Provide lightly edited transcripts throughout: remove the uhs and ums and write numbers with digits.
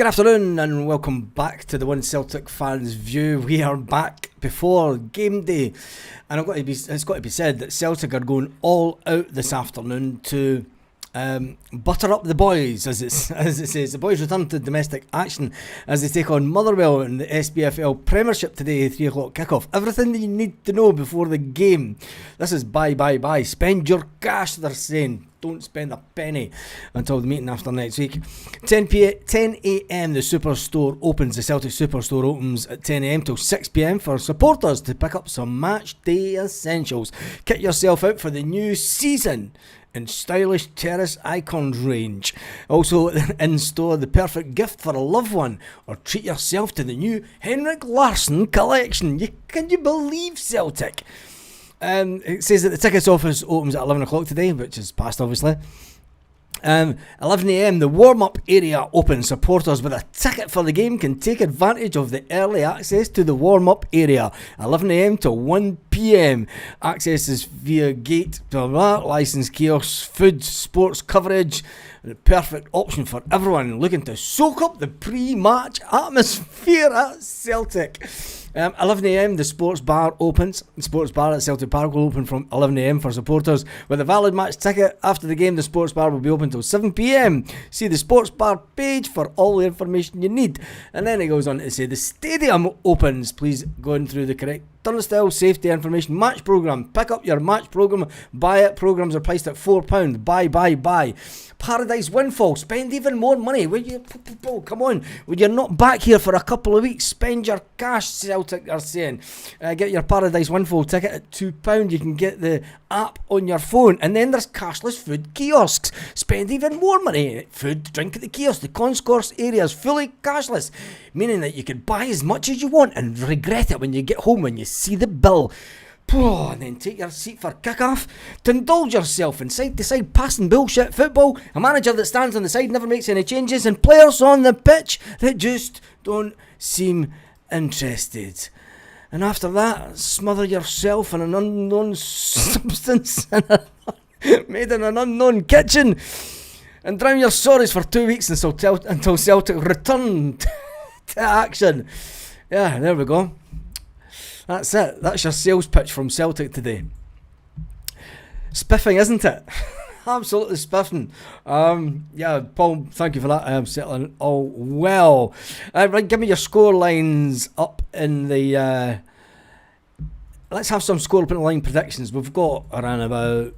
Good afternoon and welcome back to the One Celtic Fans View. We are back before game day, and it's got to be said that Celtic are going all out this afternoon to butter up the boys, as it says. The boys return to domestic action as they take on Motherwell in the SPFL Premiership today, 3 o'clock kickoff. Everything that you need to know before the game. This is bye. Spend your cash, they're saying. Don't spend a penny until the meeting after next week. 10 a.m. the Superstore opens. The Celtic Superstore opens at 10 a.m. till 6 p.m. for supporters to pick up some match day essentials. Kit yourself out for the new season in stylish Terrace Icons range. Also in store, the perfect gift for a loved one, or treat yourself to the new Henrik Larsson collection. Can you believe Celtic? It says that the tickets office opens at 11 o'clock today, which is past obviously. 11 a.m. the warm-up area opens. Supporters with a ticket for the game can take advantage of the early access to the warm-up area. 11 a.m. to 1 p.m. Access is via gate, licensed kiosks, food, sports coverage. The perfect option for everyone looking to soak up the pre-match atmosphere at Celtic. 11 a.m. the sports bar opens. The sports bar at Celtic Park will open from 11 a.m. for supporters with a valid match ticket. After the game, the sports bar will be open till 7 p.m. See the sports bar page for all the information you need. And then it goes on to say the stadium opens. Please go in through the correct turnstile, safety information, match programme. Pick up your match programme, buy it. Programmes are priced at £4. Buy. Paradise Windfall. Spend even more money. Come on. When you're not back here for a couple of weeks, spend your cash, Celtic are saying. Get your Paradise Windfall ticket at £2. You can get the app on your phone. And then there's cashless food kiosks. Spend even more money. Food, drink at the kiosk. The concourse area is fully cashless, meaning that you can buy as much as you want and regret it when you get home when you see the bill. And then take your seat for kick-off to indulge yourself in side-to-side passing bullshit football, a manager that stands on the side never makes any changes, and players on the pitch that just don't seem interested. And after that, smother yourself in an unknown substance made in an unknown kitchen and drown your sorrows for 2 weeks until Celtic return to action. Yeah, there we go. That's it. That's your sales pitch from Celtic today. Spiffing, isn't it? Absolutely spiffing. Yeah, Paul, thank you for that. I am settling all well. Right, give me your score lines up in the... let's have some score line predictions. We've got around about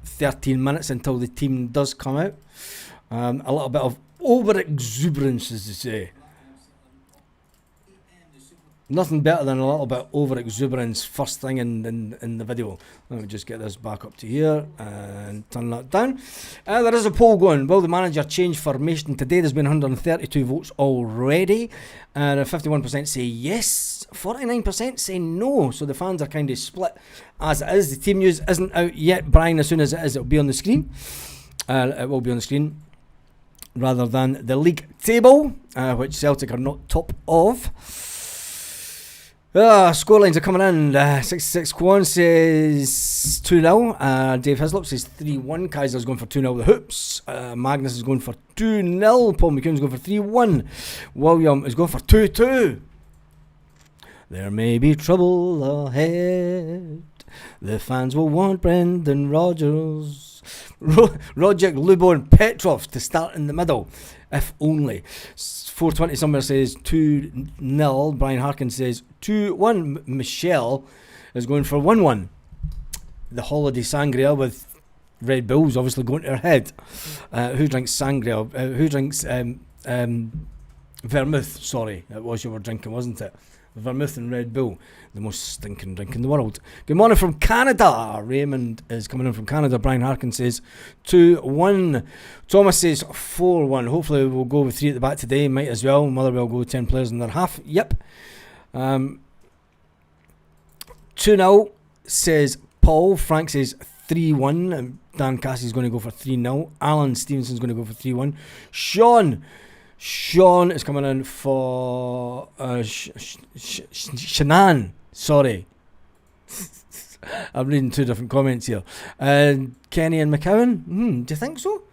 13 minutes until the team does come out. A little bit of over-exuberance, as they say. Nothing better than a little bit over-exuberance first thing in the video. Let me just get this back up to here and turn that down. There is a poll going. Will the manager change formation today? There's been 132 votes already. And 51% say yes. 49% say no. So the fans are kind of split as it is. The team news isn't out yet. Brian, as soon as it is, it'll be on the screen. It will be on the screen. Rather than the league table, which Celtic are not top of. Scorelines are coming in. 66 Kwan says 2-0. Dave Hislop says 3-1. Kaiser's going for 2-0 the Hoops. Magnus is going for 2-0. Paul McCoon's going for 3-1. William is going for 2-2. There may be trouble ahead. The fans will want Brendan Rodgers, Rogic, Lubo and Petrov to start in the middle, if only. 420 somewhere says 2-0. Brian Harkin says 2-1. Michelle is going for 1-1. The holiday sangria with Red Bulls obviously going to her head. Who drinks sangria? Who drinks vermouth? Sorry, it was you were drinking, wasn't it? Vermouth and Red Bull, the most stinking drink in the world. Good morning from Canada. Raymond is coming in from Canada. Brian Harkin says 2-1. Thomas says 4-1. Hopefully we'll go with 3 at the back today. Might as well. Motherwell go with 10 players in their half. Yep. 2-0 says Paul. Frank says 3-1. Dan Cassie's going to go for 3-0. Alan Stevenson's going to go for 3-1. Sean is coming in for Shannon. Sorry. I'm reading 2 different comments here. Kenny and McCowan. Do you think so?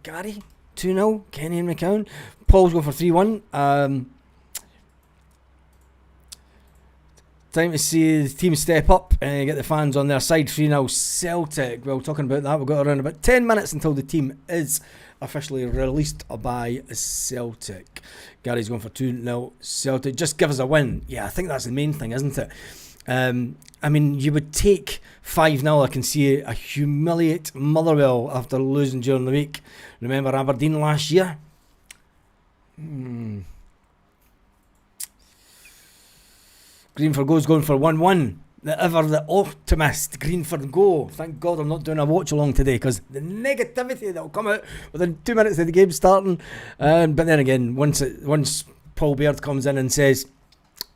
Gary, 2-0, Kenny and McCown. Paul's going for 3-1. Time to see the team step up and get the fans on their side. 3-0 Celtic. Well, talking about that, we've got around about 10 minutes until the team is officially released by Celtic. Gary's going for 2-0 Celtic. Just give us a win. Yeah, I think that's the main thing, isn't it? I mean, you would take 5-0. I can see a humiliate Motherwell after losing during the week. Remember Aberdeen last year? Greenford Go's going for 1-1. The optimist, Greenford Go. Thank God I'm not doing a watch along today, because the negativity that will come out within 2 minutes of the game starting. But then again, once Paul Baird comes in and says,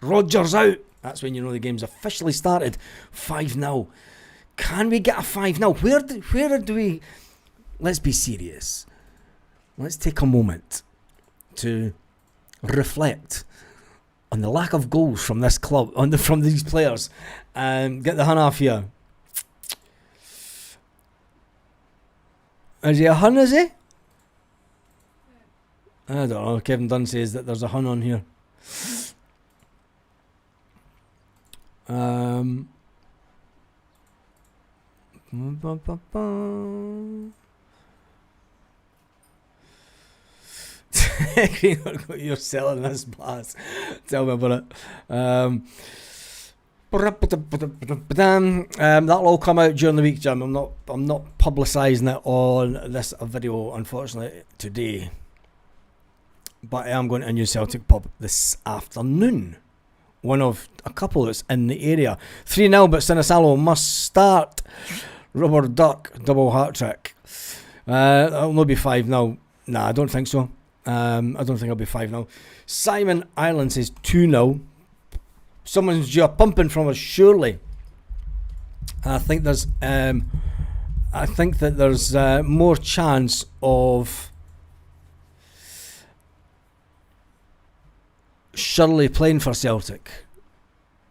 Rodgers out, that's when you know the game's officially started. 5-0. Can we get a 5-0? Where do we... Let's be serious. Let's take a moment to reflect on the lack of goals from this club, from these players, and get the hun off here. Is he a hun, is he? I don't know. Kevin Dunn says that there's a hun on here. You're selling this blast. Tell me about it. That'll all come out during the week, Jim. I'm not publicising it on this video, unfortunately, today. But I am going to a new Celtic pub this afternoon. One of a couple that's in the area. 3-0, but Sinisalo must start. Rubber Duck, double hat-trick. It'll not be 5-0. Nah, I don't think so. I don't think it'll be 5-0. Simon Ireland says 2-0. Someone's due a pumping from us, surely. I think there's more chance of Shirley playing for Celtic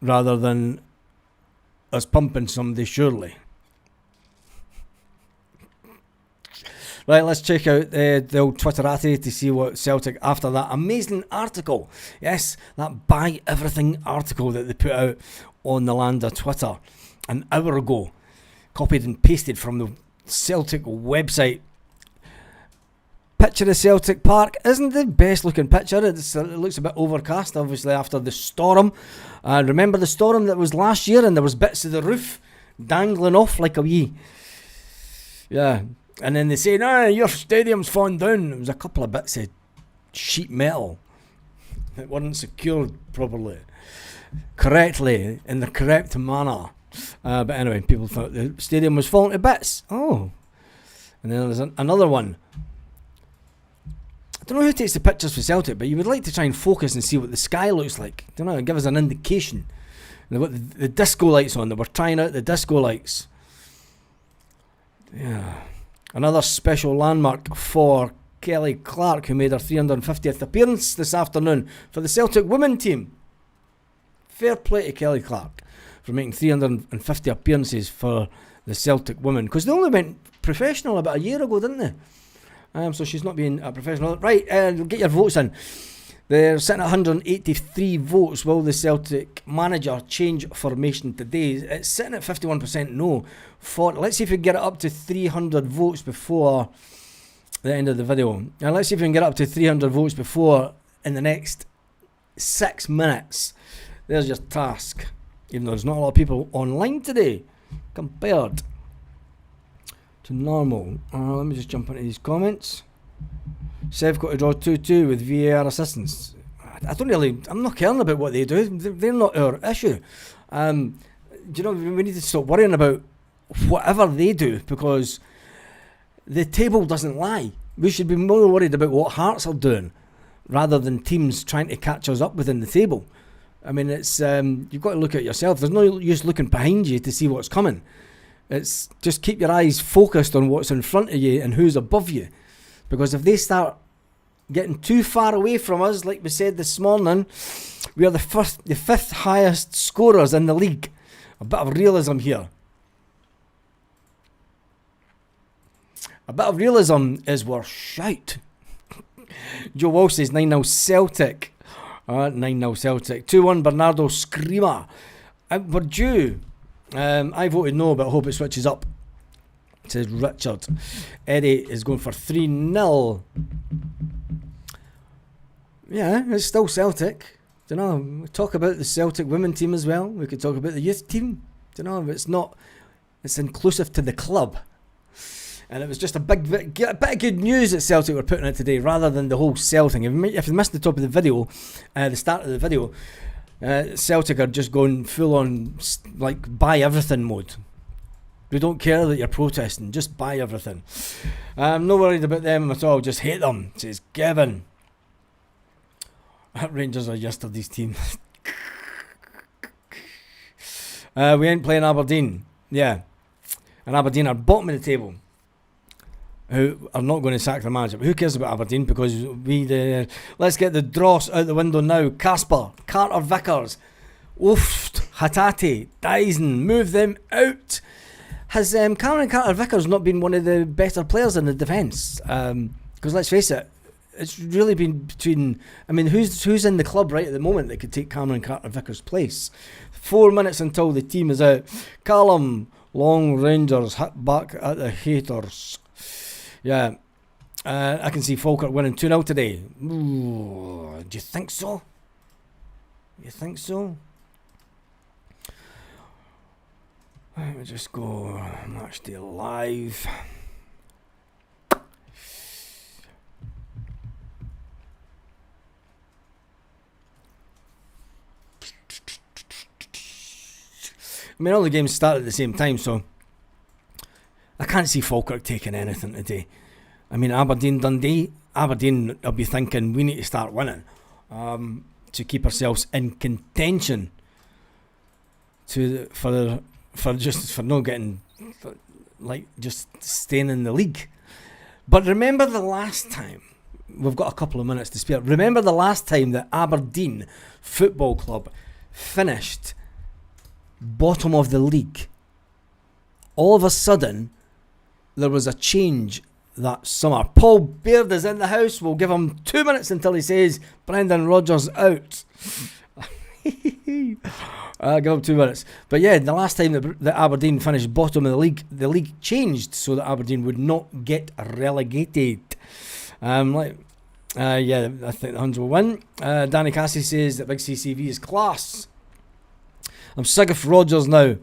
rather than us pumping somebody, surely. Right, let's check out the old Twitterati to see what Celtic, after that amazing article, yes, that Buy Everything article that they put out on the Lander Twitter an hour ago, copied and pasted from the Celtic website. Picture of Celtic Park isn't the best looking picture. It looks a bit overcast, obviously, after the storm. Remember the storm that was last year, and there was bits of the roof dangling off like a wee... Yeah. And then they say, your stadium's fallen down. It was a couple of bits of sheet metal that weren't secured correctly, in the correct manner. But anyway, people thought the stadium was falling to bits. Oh. And then there's another one. I don't know who takes the pictures for Celtic, but you would like to try and focus and see what the sky looks like. Don't know, give us an indication. And they've got the disco lights on. They were trying out the disco lights. Yeah. Another special landmark for Kelly Clark, who made her 350th appearance this afternoon for the Celtic women team. Fair play to Kelly Clark for making 350 appearances for the Celtic women, because they only went professional about a year ago, didn't they? So she's not being a professional. Right, get your votes in. They're sitting at 183 votes. Will the Celtic manager change formation today? It's sitting at 51% no. Let's see if we can get it up to 300 votes before the end of the video. And let's see if we can get up to 300 votes before in the next 6 minutes. There's your task. Even though there's not a lot of people online today compared to normal. Let me just jump into these comments. Sev got to draw 2-2 with VAR assistance. I'm not caring about what they do. They're not our issue. Do you know, we need to stop worrying about whatever they do, because the table doesn't lie. We should be more worried about what Hearts are doing rather than teams trying to catch us up within the table. I mean, it's you've got to look at yourself. There's no use looking behind you to see what's coming. It's just keep your eyes focused on what's in front of you and who's above you. Because if they start getting too far away from us, like we said this morning, we are the fifth highest scorers in the league. A bit of realism here. A bit of realism is worth shout. Joe Walsh says 9-0 Celtic. 9-0 Celtic. 2-1 Bernardo Screamer. We're due. I voted no, but I hope it switches up. Says Richard. Eddie is going for 3-0. Yeah, it's still Celtic. Don't know. We talk about the Celtic women team as well. We could talk about the youth team. Don't know. It's not. It's inclusive to the club. And it was just a bit of good news that Celtic were putting out today, rather than the whole Cell thing. If you missed the top of the video, the start of the video, Celtic are just going full on like buy everything mode. We don't care that you're protesting, just buy everything. I'm not worried about them at all, just hate them, says Kevin. Rangers are yesterday's team. We ain't playing Aberdeen. Yeah. And Aberdeen are bottom of the table, who are not going to sack the manager. But who cares about Aberdeen? Because let's get the dross out the window now. Casper, Carter Vickers, Ooft, Hatate, Dyson, move them out. Has Cameron Carter Vickers not been one of the better players in the defence? Because let's face it, it's really been between. I mean, who's in the club right at the moment that could take Cameron Carter Vickers' place? 4 minutes until the team is out. Callum, Long Rangers hit back at the haters. Yeah, I can see Falkirk winning 2-0 today. Ooh, do you think so? You think so? Let me just go Matchday Live. I mean, all the games start at the same time, so I can't see Falkirk taking anything today. I mean, Aberdeen will be thinking we need to start winning to keep ourselves in contention for not getting, like, just staying in the league. But remember the last time, we've got a couple of minutes to spare. Remember the last time that Aberdeen Football Club finished bottom of the league. All of a sudden, there was a change that summer. Paul Baird is in the house. We'll give him 2 minutes until he says Brendan Rodgers out. I'll give him 2 minutes. But yeah, the last time that Aberdeen finished bottom of the league changed so that Aberdeen would not get relegated. Yeah, I think the Huns will win. Danny Cassie says that Big CCV is class. I'm sick of Rodgers now.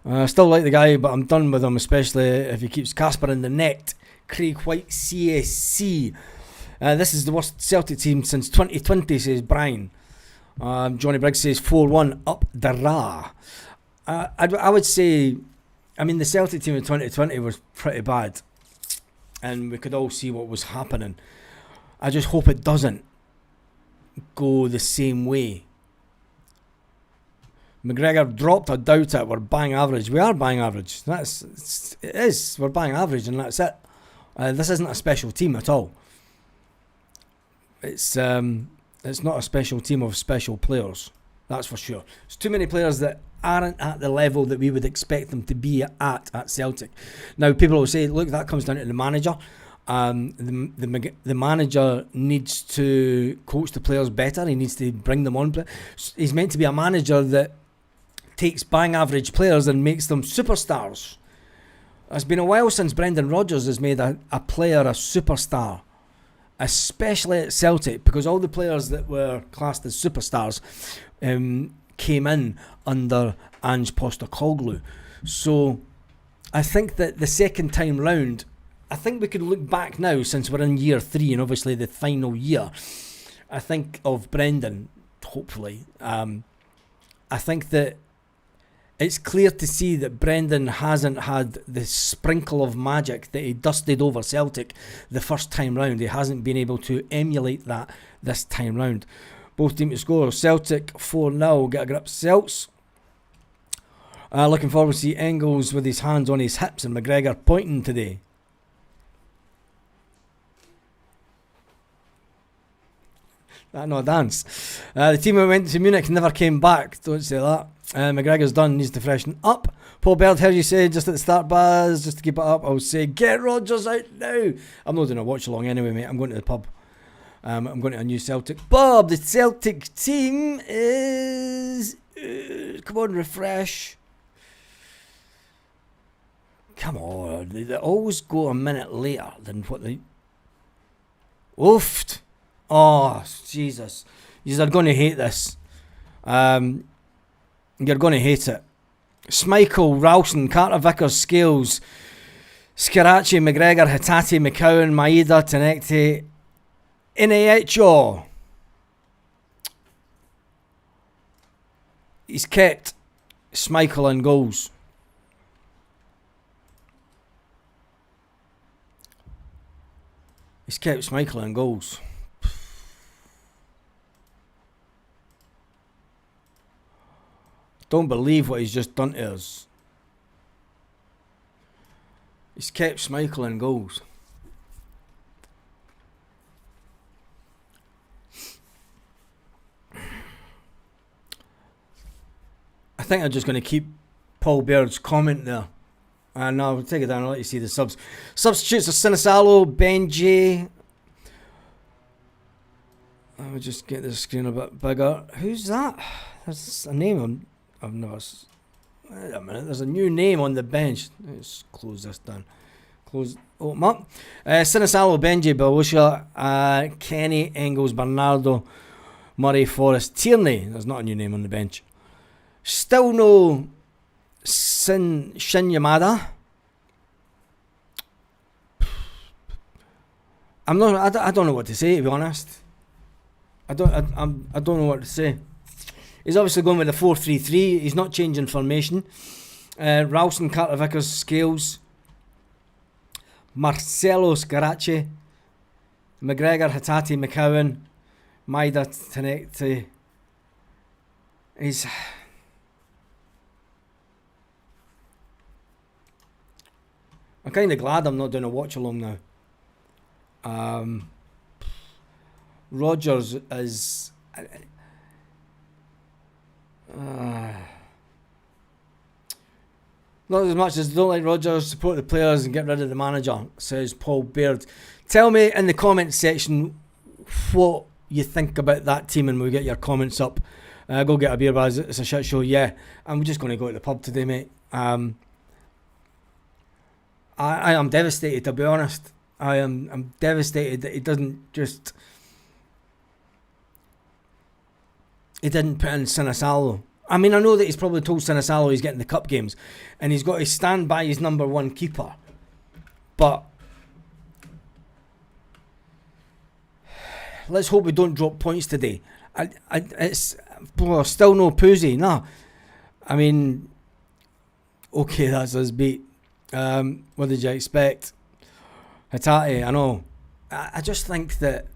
I still like the guy, but I'm done with him, especially if he keeps Casper in the net. Craig White, CSC. This is the worst Celtic team since 2020, says Brian. Johnny Briggs says 4-1 up the Ra. I would say, I mean, the Celtic team in 2020 was pretty bad, and we could all see what was happening. I just hope it doesn't go the same way. McGregor dropped, I doubt it. We're bang average. We are bang average. It is. We're bang average, and that's it. This isn't a special team at all. It's not a special team of special players. That's for sure. There's too many players that aren't at the level that we would expect them to be at Celtic. Now, people will say, look, that comes down to the manager. The manager needs to coach the players better. He needs to bring them on. He's meant to be a manager that takes bang average players and makes them superstars. It's been a while since Brendan Rodgers has made a player a superstar, especially at Celtic, because all the players that were classed as superstars came in under Ange Postecoglou. So I think that the second time round, I think we could look back now, since we're in year 3 and obviously the final year, I think of Brendan, hopefully. I think that it's clear to see that Brendan hasn't had the sprinkle of magic that he dusted over Celtic the first time round. He hasn't been able to emulate that this time round. Both teams to score. Celtic 4-0. Get a grip, Celts. Looking forward to see Engels with his hands on his hips and McGregor pointing today. That no dance. The team that went to Munich never came back. Don't say that. McGregor's done. Needs to freshen up. Paul Baird, heard you say just at the start, Baz, just to keep it up, I would say get Rodgers out now. I'm not doing a watch along anyway, mate. I'm going to the pub. I'm going to a new Celtic. Bob, the Celtic team is... come on, refresh. Come on. They always go a minute later than what they... Oofed. Oh, Jesus. You're going to hate this. You're going to hate it. Schmeichel, Ralston, Carter, Vickers, Scales, Scarachi, McGregor, Hatate, McCowan, Maeda, Tenekte, Inecho. He's kept Schmeichel in goals. He's kept Schmeichel in goals. Don't believe what he's just done to us. He's kept Schmeichel in goals. I think I'm just going to keep Paul Baird's comment there. No, I'll take it down. I'll let you see the subs. Substitutes are Sinisalo, Benji. I'll just get the screen a bit bigger. Who's that? That's a name I've never... Wait a minute. There's a new name on the bench. Let's close this down. Open up. Sinisalo, Benji, Bawusha, Kenny, Engels, Bernardo, Murray, Forrest, Tierney. There's not a new name on the bench. Still no Shin Yamada. I don't know what to say, to be honest. I don't know what to say. He's obviously going with the 4-3-3. He's not changing formation. Ralston, Carter, Vickers, Scales, Marcelo, Scarachi, McGregor, Hatate, McCowan, Maeda, Tenekte. I'm kind of glad I'm not doing a watch along now. Rodgers is... not as much as don't like Rodgers, support the players and get rid of the manager, says Paul Baird. Tell me in the comment section what you think about that team and we'll get your comments up. Go get a beer, but it's a shit show, yeah. I'm just going to go to the pub today, mate. I am devastated, to be honest. I'm devastated that he didn't just... He didn't put in Sinisalo. I mean, I know that he's probably told Sinisalo he's getting the cup games and he's got to stand by his number one keeper. But let's hope we don't drop points today. It's still no Poozy. No. I mean, okay, that's us beat. What did you expect? Hatate, I know. I just think that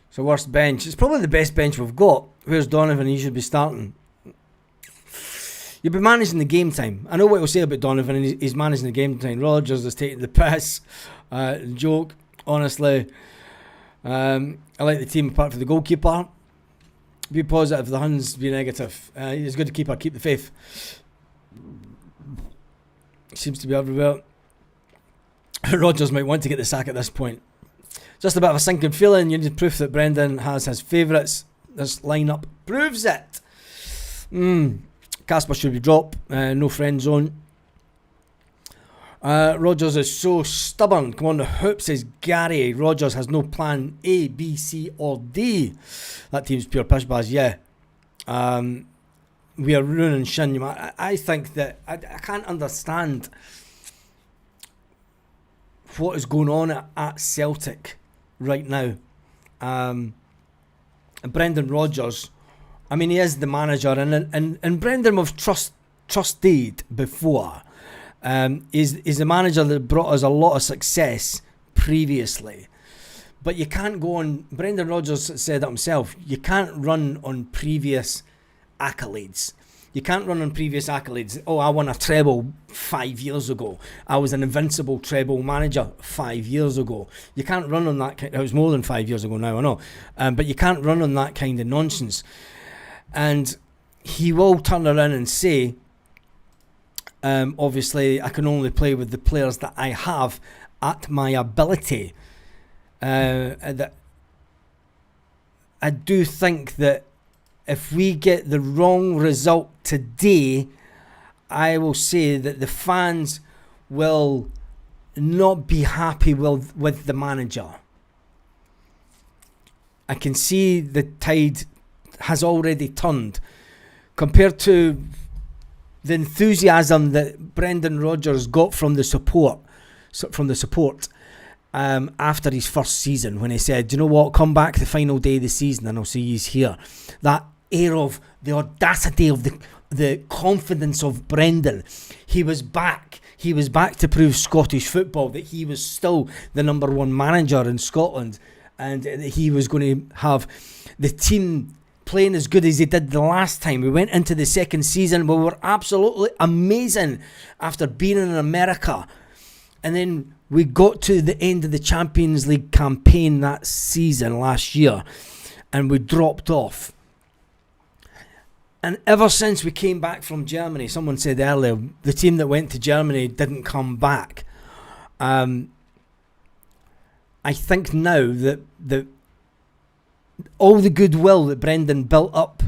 it's the worst bench. It's probably the best bench we've got. Where's Donovan? He should be starting. You'll be managing the game time. I know what he'll say about Donovan, and he's managing the game time. Rodgers is taking the piss. Joke, honestly. I like the team apart from the goalkeeper. Be positive, the Huns be negative. He's good to keep the faith. Seems to be everywhere. Rodgers might want to get the sack at this point. Just a bit of a sinking feeling. You need proof that Brendan has his favourites. This lineup proves it. Casper should be dropped. No friend zone. Rodgers is so stubborn. Come on, the hoop, says Gary. Rodgers has no plan A, B, C or D. That team's pure pish baz, yeah. We are ruining Shin. I think that I can't understand what is going on at Celtic right now. Brendan Rodgers, I mean, he is the manager, and Brendan we've trusted before. Is the manager that brought us a lot of success previously. But you can't go on, Brendan Rodgers said it himself, you can't run on previous accolades. You can't run on previous accolades. Oh, I won a treble 5 years ago. I was an invincible treble manager 5 years ago. You can't run on that kind. It was more than 5 years ago now, I know. But you can't run on that kind of nonsense. And he will turn around and say, obviously, I can only play with the players that I have at my ability. That I do think that if we get the wrong result today, I will say that the fans will not be happy with the manager. I can see the tide has already turned compared to the enthusiasm that Brendan Rodgers got from the support after his first season, when he said, you know what, come back the final day of the season and I'll see you here. That air of the audacity of the confidence of Brendan. He was back to prove Scottish football that he was still the number one manager in Scotland, and that he was going to have the team playing as good as he did the last time. We went into the second season, we were absolutely amazing after being in America, and then we got to the end of the Champions League campaign that season last year and we dropped off. And ever since we came back from Germany, someone said earlier, the team that went to Germany didn't come back. I think now that all the goodwill that Brendan built up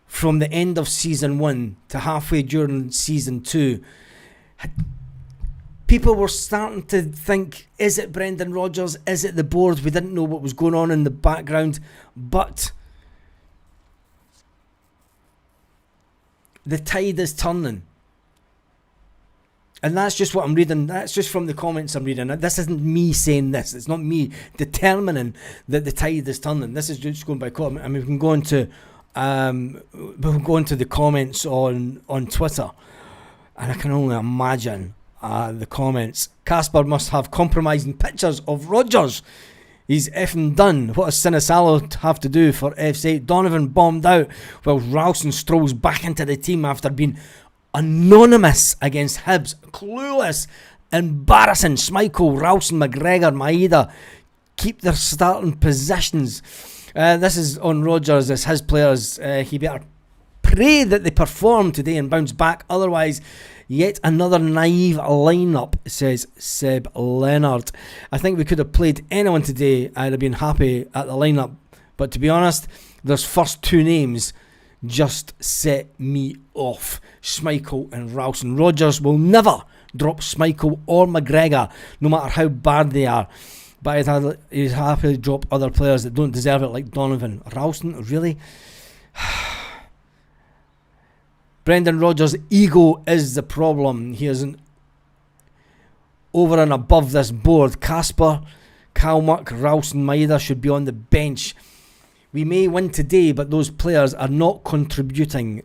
from the end of season 1 to halfway during season 2, people were starting to think, is it Brendan Rodgers? Is it the board? We didn't know what was going on in the background. But the tide is turning. And that's just what I'm reading. That's just from the comments I'm reading. This isn't me saying this. It's not me determining that the tide is turning. This is just going by comment. I mean, we can go into the comments on Twitter. And I can only imagine the comments. Casper must have compromising pictures of Rodgers. He's effing done. What does Sinisalo have to do for FC? Donovan bombed out while Ralston strolls back into the team after being anonymous against Hibs. Clueless. Embarrassing. Schmeichel, Ralston, McGregor, Maeda keep their starting positions. This is on Rodgers as his players. He better pray that they perform today and bounce back. Otherwise, yet another naive lineup, says Seb Leonard. I think we could have played anyone today. I'd have been happy at the lineup. But to be honest, those first two names just set me off. Schmeichel and Ralston. Rodgers will never drop Schmeichel or McGregor, no matter how bad they are. But he'd happily drop other players that don't deserve it, like Donovan. Ralston, really? Brendan Rodgers' ego is the problem. He isn't over and above this board. Casper, Kalmuck, Ralston, Maeda should be on the bench. We may win today, but those players are not contributing.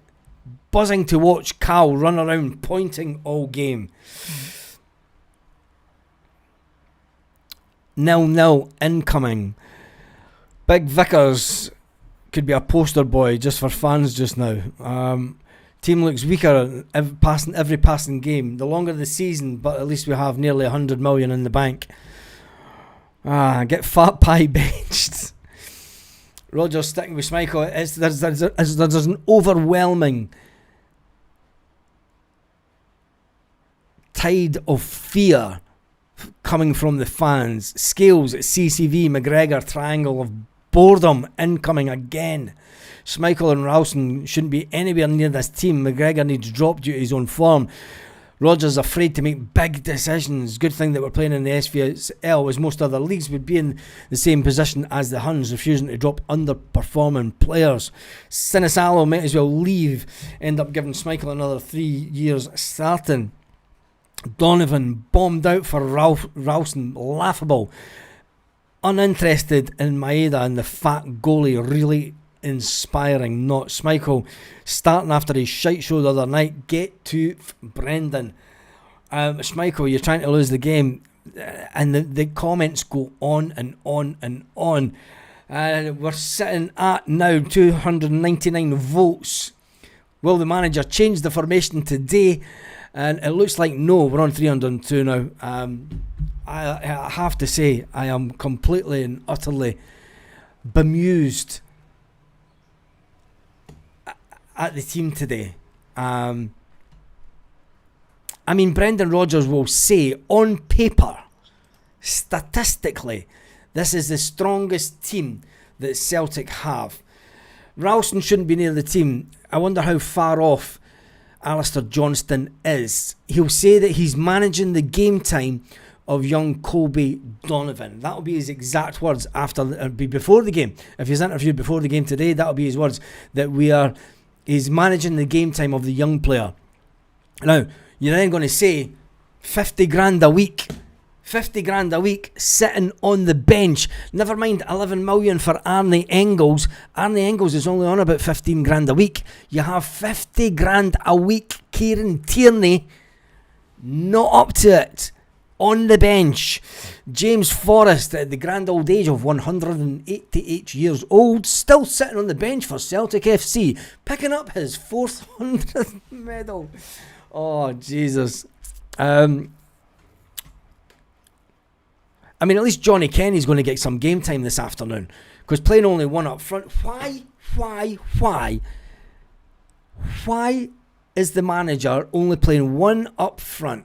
Buzzing to watch Cal run around pointing all game. 0-0 incoming. Big Vickers could be a poster boy just for fans just now. Team looks weaker every passing game. The longer the season, but at least we have nearly 100 million in the bank. Get Fat Pie benched. Rodgers sticking with Schmeichel. There's an overwhelming tide of fear coming from the fans. Scales, CCV, McGregor triangle of boredom incoming again. Schmeichel and Ralston shouldn't be anywhere near this team. McGregor needs drop due to his own form. Rodgers afraid to make big decisions. Good thing that we're playing in the SVL, as most other leagues would be in the same position as the Huns, refusing to drop underperforming players. Sinisalo might as well leave, end up giving Schmeichel another 3 years starting. Donovan bombed out for Ralston, laughable. Uninterested in Maeda and the fat goalie, really inspiring. Not Schmeichel starting after his shite show the other night. Get to Brendan. Schmeichel, you're trying to lose the game, and the comments go on and on and on. We're sitting at now 299 votes. Will the manager change the formation today? And it looks like no. We're on 302 now. I have to say, I am completely and utterly bemused at the team today. I mean, Brendan Rodgers will say on paper, statistically, this is the strongest team that Celtic have. Ralston shouldn't be near the team. I wonder how far off Alistair Johnston is. He'll say that he's managing the game time of young Colby Donovan. That'll be his exact words before the game. If he's interviewed before the game today, that'll be his words, that he's managing the game time of the young player. Now, you're then going to say 50 grand a week. 50 grand a week sitting on the bench. Never mind 11 million for Arnie Engels. Arnie Engels is only on about 15 grand a week. You have 50 grand a week. Kieran Tierney, not up to it. On the bench. James Forrest at the grand old age of 188 years old, still sitting on the bench for Celtic FC, picking up his 400th medal. Oh, Jesus. I mean, at least Johnny Kenny's going to get some game time this afternoon, because playing only one up front. Why is the manager only playing one up front?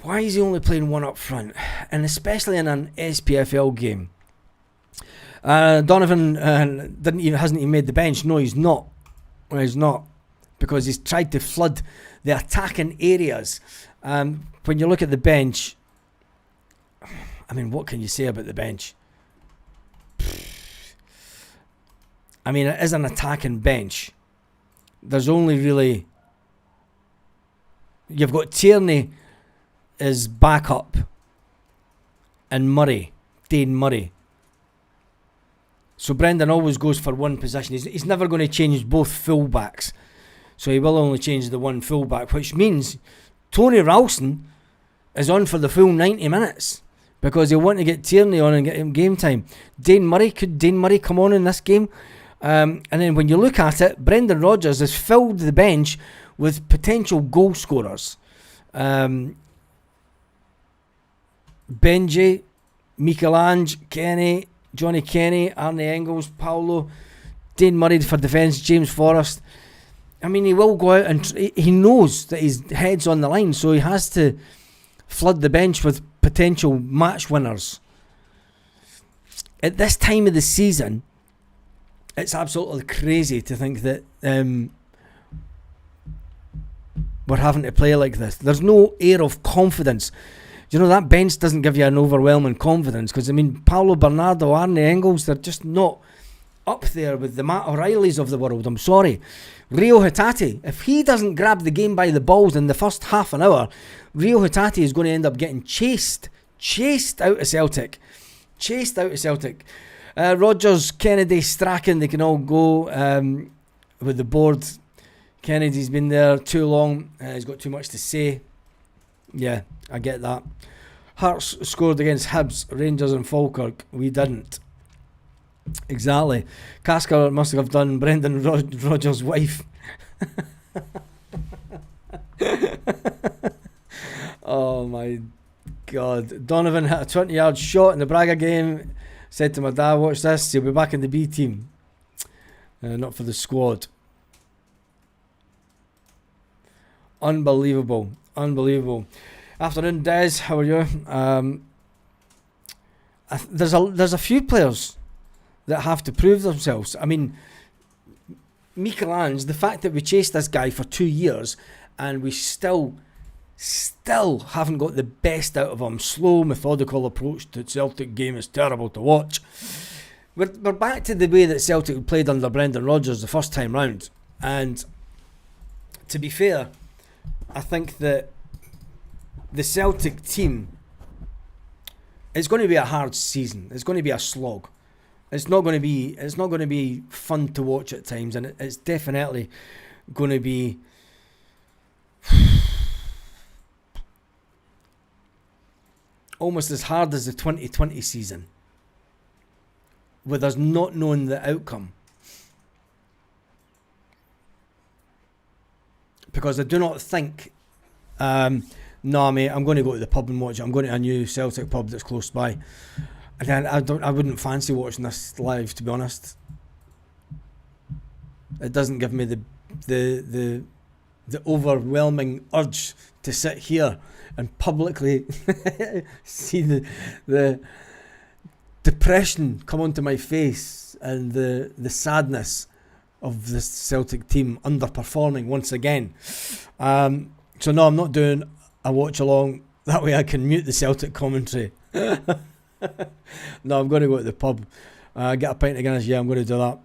Why is he only playing one up front? And especially in an SPFL game. Donovan hasn't even made the bench. No, he's not. Well, he's not. Because he's tried to flood the attacking areas. When you look at the bench, I mean, what can you say about the bench? I mean, it is an attacking bench. There's only really... You've got Tierney is backup, and Dane Murray. So Brendan always goes for one position. He's never going to change both fullbacks. So he will only change the one fullback, which means Tony Ralston is on for the full 90 minutes because he'll want to get Tierney on and get him game time. Could Dane Murray come on in this game? And then when you look at it, Brendan Rodgers has filled the bench with potential goal scorers. Benji, Michelangelo, Kenny, Johnny Kenny, Arnie Engels, Paulo, Dane Murray for defence, James Forrest. I mean, he will go out and he knows that his head's on the line, so he has to flood the bench with potential match winners. At this time of the season, it's absolutely crazy to think that we're having to play like this. There's no air of confidence. You know, that bench doesn't give you an overwhelming confidence because, I mean, Paulo Bernardo, Arnie Engels, they're just not up there with the Matt O'Reillys of the world. I'm sorry. Rio Hatate, if he doesn't grab the game by the balls in the first half an hour, Rio Hatate is going to end up getting chased out of Celtic. Rodgers, Kennedy, Strachan, they can all go with the board. Kennedy's been there too long. He's got too much to say. Yeah, I get that. Hearts scored against Hibs, Rangers and Falkirk. We didn't. Exactly. Kasker must have done Brendan Rodgers' wife. Oh my God. Donovan hit a 20-yard shot in the Braga game. Said to my dad, watch this, he'll be back in the B team. Not for the squad. Unbelievable. Afternoon, Des. How are you? There's a few players that have to prove themselves. I mean, Michelangelo, the fact that we chased this guy for 2 years and we still haven't got the best out of him. Slow, methodical approach to the Celtic game is terrible to watch. We're back to the way that Celtic played under Brendan Rodgers the first time round. And to be fair, I think that the Celtic team, it's going to be a hard season. It's going to be a slog. It's not going to be fun to watch at times, and it's definitely going to be almost as hard as the 2020 season, with us not knowing the outcome. Because I do not think, no mate, I'm going to go to the pub and watch it. I'm going to a new Celtic pub that's close by. And I wouldn't fancy watching this live, to be honest. It doesn't give me the overwhelming urge to sit here and publicly see the depression come onto my face and the sadness of this Celtic team underperforming once again. So no, I'm not doing a watch along. That way I can mute the Celtic commentary. No, I'm going to go to the pub. Get a pint of Guinness. Yeah, I'm going to do that.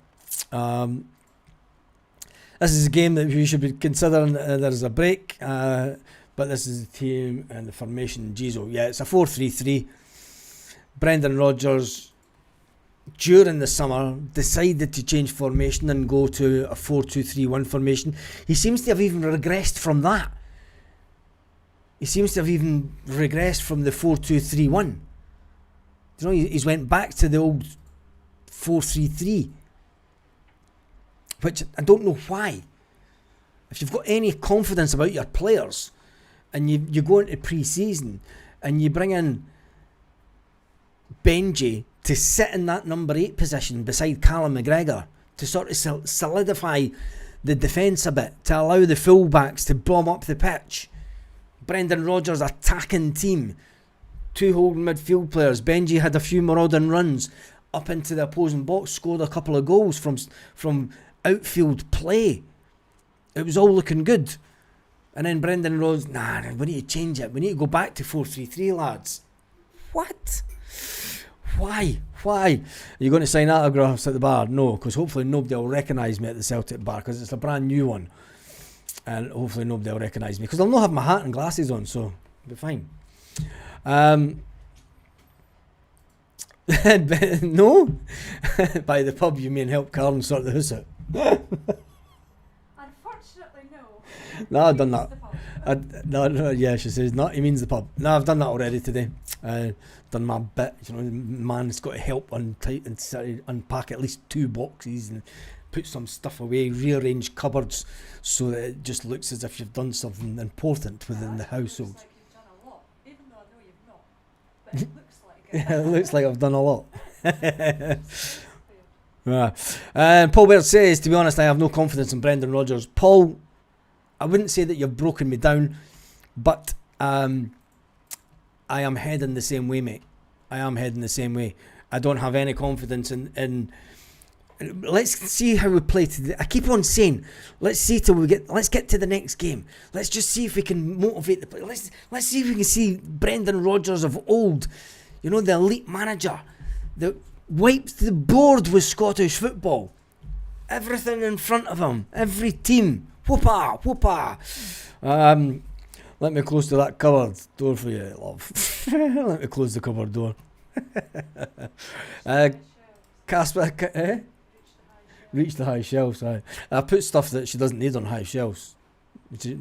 This is a game that we should be considering. There's a break. But this is the team and the formation. Gizo. Yeah, it's a 4-3-3. Brendan Rodgers, during the summer, decided to change formation and go to a 4-2-3-1 formation. He seems to have even regressed from that. He seems to have even regressed from the 4-2-3-1. You know, he's went back to the old 4-3-3. Which I don't know why. If you've got any confidence about your players and you go into pre-season and you bring in Benji to sit in that number 8 position beside Callum McGregor to sort of solidify the defence a bit, to allow the fullbacks to bomb up the pitch. Brendan Rodgers' attacking team, 2 holding midfield players. Benji had a few marauding runs up into the opposing box, scored a couple of goals from outfield play. It was all looking good. And then Brendan Rodgers, nah, we need to change it. We need to go back to 4-3-3, lads. What? Why? Are you going to sign autographs at the bar? No, because hopefully nobody will recognise me at the Celtic bar, because it's a brand new one. And hopefully nobody will recognise me, because I'll not have my hat and glasses on, so it'll be fine. No? By the pub you mean help Carl sort the house out? Unfortunately, no. No, I've done that. No, yeah, she says, no, he means the pub. No, I've done that already today. Done my bit. You know, man's got to help unpack at least 2 boxes and put some stuff away, rearrange cupboards so that it just looks as if you've done something important within the household. Looks like you've done a lot, even though I know you've not. But it looks like it. It looks like I've done a lot. Right. Paul Baird says, to be honest, I have no confidence in Brendan Rodgers. Paul, I wouldn't say that you've broken me down, but I am heading the same way, mate. I am heading the same way. I don't have any confidence in let's see how we play today. I keep on saying, let's get to the next game. Let's just see if we can motivate the players. Let's see if we can see Brendan Rodgers of old, you know, the elite manager that wiped the board with Scottish football. Everything in front of him, every team. Whoopah, whoopah. Let me close to that cupboard door for you, love. Let me close the cupboard door. Casper, reach the high shelves. I put stuff that she doesn't need on high shelves,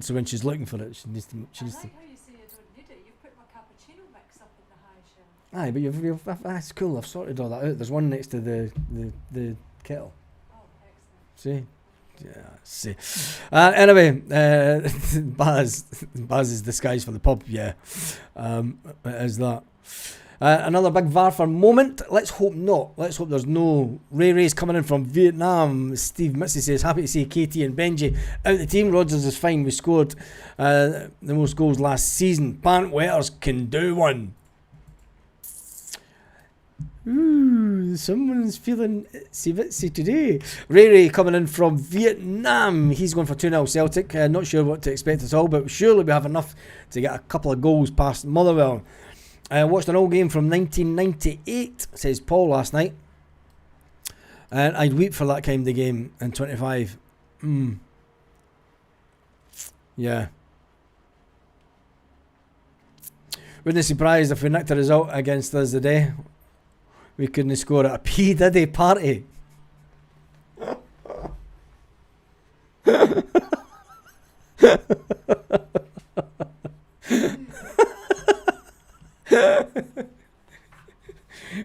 so when she's looking for it, she needs to. I like how you say you don't need it. You've put my cappuccino mix up in the high shelf. Aye, but that's cool. I've sorted all that out. There's one next to the kettle. Oh, excellent. See. Yeah, see. Anyway, Baz is disguised for the pub. Yeah, it is that. Another big Varfer moment. Let's hope not. Let's hope there's no Ray's coming in from Vietnam. Steve Mitzi says, happy to see KT and Benji out the team. Rodgers is fine. We scored the most goals last season. Pant Wetters can do one. Ooh, someone's feeling itsy-bitsy today. Ray coming in from Vietnam. He's going for 2-0 Celtic. Not sure what to expect at all, but surely we have enough to get a couple of goals past Motherwell. Watched an old game from 1998, says Paul, last night. And I'd weep for that kind of game in 25. Yeah. Wouldn't be surprised if we nicked a result against us today. We couldn't score at a P. Diddy party.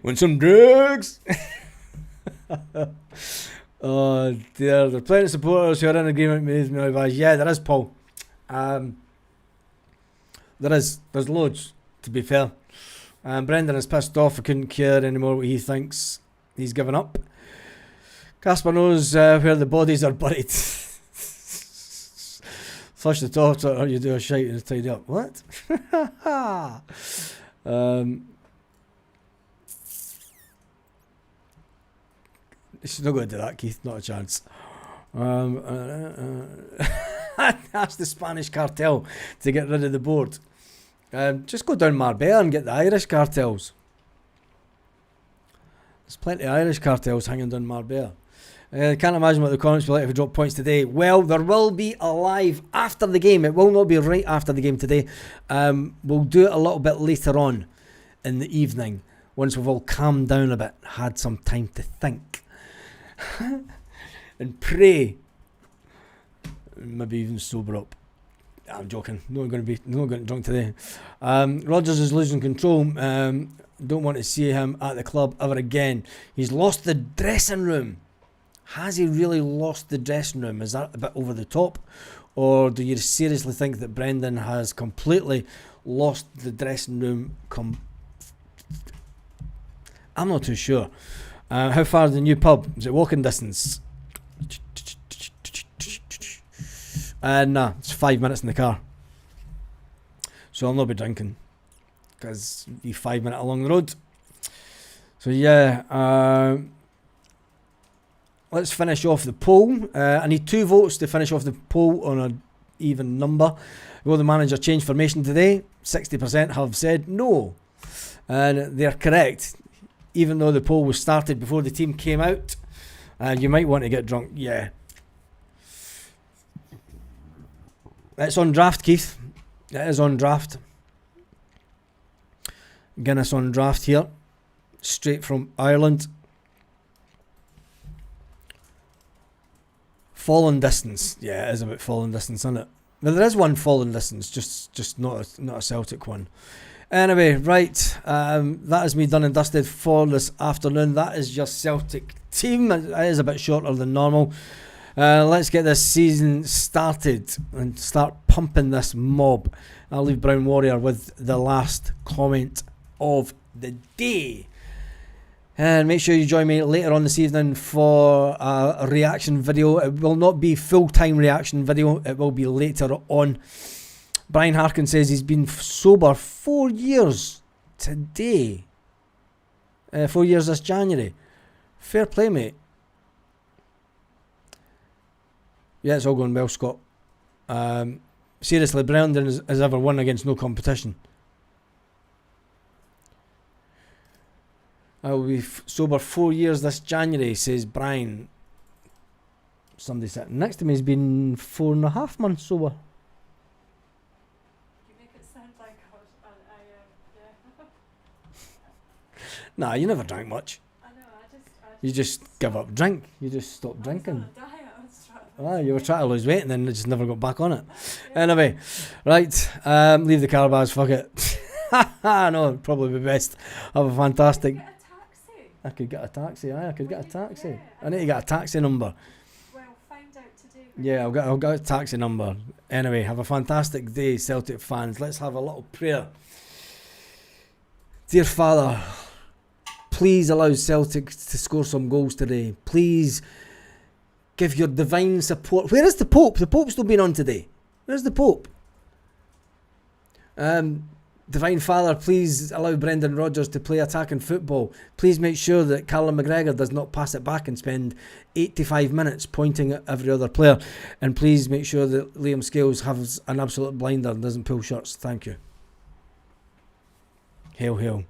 Want some drugs? Oh dear, there are plenty of supporters who are in agreement with me. Yeah, there is, Paul. There's loads, to be fair. Brendan is pissed off. I couldn't care anymore what he thinks. He's given up. Casper knows where the bodies are buried. Flush the toilet or you do a shite and tidy up. What? She's not going to do that, Keith. Not a chance. Ask the Spanish cartel to get rid of the board. Just go down Marbella and get the Irish cartels. There's plenty of Irish cartels hanging down Marbella. Can't imagine what the comments will be like if we drop points today. Well, there will be a live after the game. It will not be right after the game today. We'll do it a little bit later on in the evening once we've all calmed down a bit, had some time to think and pray, maybe even sober up. I'm joking. Not going to get drunk today. Rodgers is losing control. Don't want to see him at the club ever again. He's lost the dressing room. Has he really lost the dressing room? Is that a bit over the top? Or do you seriously think that Brendan has completely lost the dressing room? I'm not too sure. How far is the new pub? Is it walking distance? Nah, it's 5 minutes in the car. So I'll not be drinking. Because you're 5 minutes along the road. So yeah, let's finish off the poll. I need 2 votes to finish off the poll on an even number. Will the manager change formation today? 60% have said no. And they're correct. Even though the poll was started before the team came out. You might want to get drunk. Yeah. It's on draft, Keith. It is on draft. Guinness on draft here. Straight from Ireland. Fallen distance. Yeah, it is about fallen distance, isn't it? Now, there is one fallen distance, just not a Celtic one. Anyway, right. That is me done and dusted for this afternoon. That is your Celtic team. It is a bit shorter than normal. Let's get this season started and start pumping this mob. I'll leave Brown Warrior with the last comment of the day. And make sure you join me later on this evening for a reaction video. It will not be full-time reaction video. It will be later on. Brian Harkin says he's been sober 4 years today. 4 years this January. Fair play, mate. Yeah, it's all going well, Scott. Seriously, Brendan has ever won against no competition. I will be sober 4 years this January, says Brian. Somebody sitting next to me has been 4.5 months sober. You make it sound like yeah. Nah, you never drank much. I know, You just give up drink. You just stopped drinking. I was on a diet, I was trying to You were trying to lose weight and then just never got back on it. Anyway, right, leave the car bars, fuck it. No, it'd probably be best. Have a fantastic... Get a taxi. I could get a taxi, I could get a taxi. Yeah, I need to get a taxi number. Well, find out today. Yeah, I'll get a taxi number. Anyway, have a fantastic day, Celtic fans. Let's have a little prayer. Dear Father, please allow Celtic to score some goals today. Please give your divine support. Where is the Pope? The Pope's still been on today. Where's the Pope? Divine Father, please allow Brendan Rodgers to play attacking football. Please make sure that Callum McGregor does not pass it back and spend 85 minutes pointing at every other player. And please make sure that Liam Scales has an absolute blinder and doesn't pull shirts. Thank you. Hail, hail.